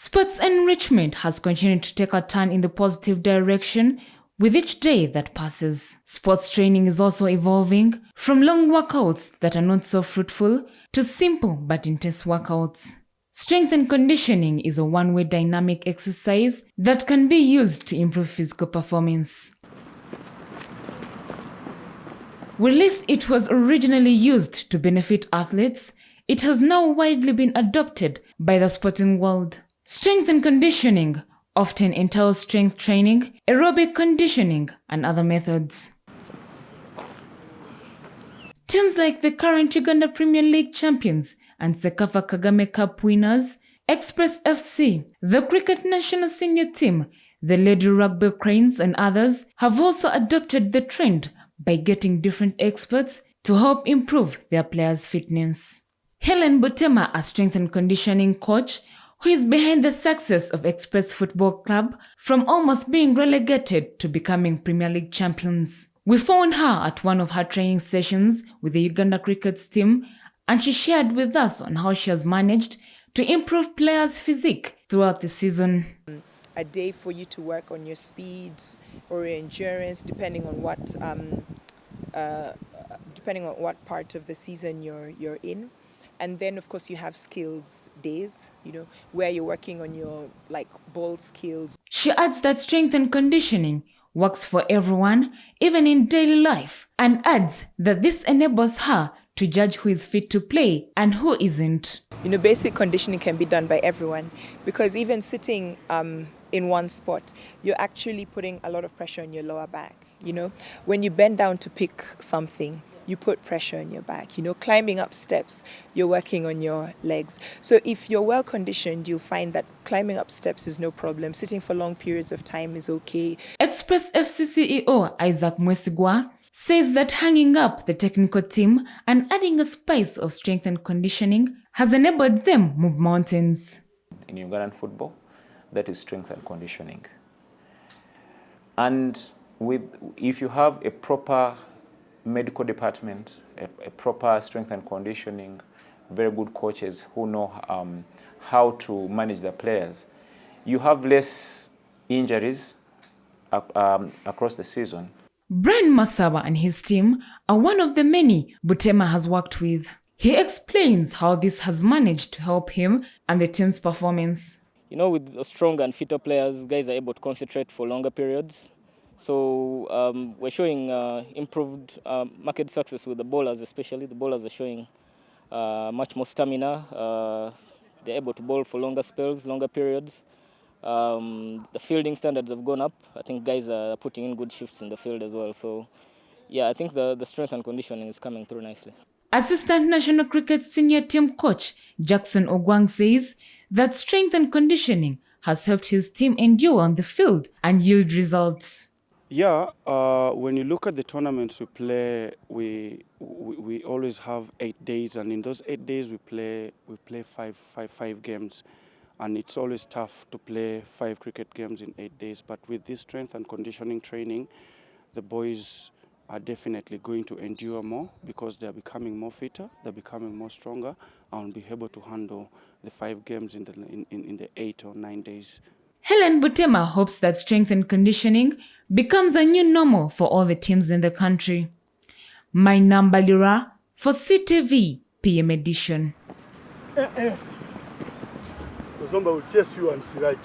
Sports enrichment has continued to take a turn in the positive direction with each day that passes. Sports training is also evolving from long workouts that are not so fruitful to simple but intense workouts. Strength and conditioning is a one-way dynamic exercise that can be used to improve physical performance. Whilst it was originally used to benefit athletes, it has now widely been adopted by the sporting world. Strength and conditioning often entails strength training, aerobic conditioning, and other methods. Teams like the current Uganda Premier League champions and Sekafa Kagame Cup winners, Express FC, the cricket national senior team, the Lady Rugby Cranes, and others have also adopted the trend by getting different experts to help improve their players' fitness. Helen Butema, a strength and conditioning coach, who is behind the success of Express Football Club from almost being relegated to becoming Premier League champions. We found her at one of her training sessions with the Uganda cricket team, and she shared with us on how she has managed to improve players' physique throughout the season. A day for you to work on your speed or your endurance, depending on what part of the season you're in. And then, of course, you have skills days, where you're working on your ball skills. She adds that strength and conditioning works for everyone, even in daily life, and adds that this enables her to judge who is fit to play and who isn't. Basic conditioning can be done by everyone, because even sitting in one spot, you're actually putting a lot of pressure on your lower back. When you bend down to pick something, you put pressure on your back. Climbing up steps, you're working on your legs. So if you're well conditioned, you'll find that climbing up steps is no problem. Sitting for long periods of time is okay. Express FC CEO Isaac Mwesigwa says that hanging up the technical team and adding a spice of strength and conditioning has enabled them move mountains. In Ugandan football, that is strength and conditioning. And if you have a proper medical department, a proper strength and conditioning, very good coaches who know how to manage the players, you have less injuries across the season. Brian Masaba and his team are one of the many Butema has worked with. He explains how this has managed to help him and the team's performance. With strong and fitter players, guys are able to concentrate for longer periods. So we're showing improved market success with the bowlers, especially. The bowlers are showing much more stamina. They're able to bowl for longer spells, longer periods. The fielding standards have gone up. I think guys are putting in good shifts in the field as well. So, yeah, I think the strength and conditioning is coming through nicely. Assistant National Cricket Senior Team Coach Jackson Ogwang says that strength and conditioning has helped his team endure on the field and yield results. Yeah, when you look at the tournaments we play, we always have 8 days, and in those 8 days we play five games, and it's always tough to play 5 cricket games in 8 days. But with this strength and conditioning training, the boys are definitely going to endure more because they're becoming more fitter, they're becoming more stronger, and be able to handle the 5 games in the 8 or 9 days. Helen Butema hopes that strength and conditioning becomes a new normal for all the teams in the country. Mainamba Lira for CTV PM edition. Ozomba will chase you and Siraj.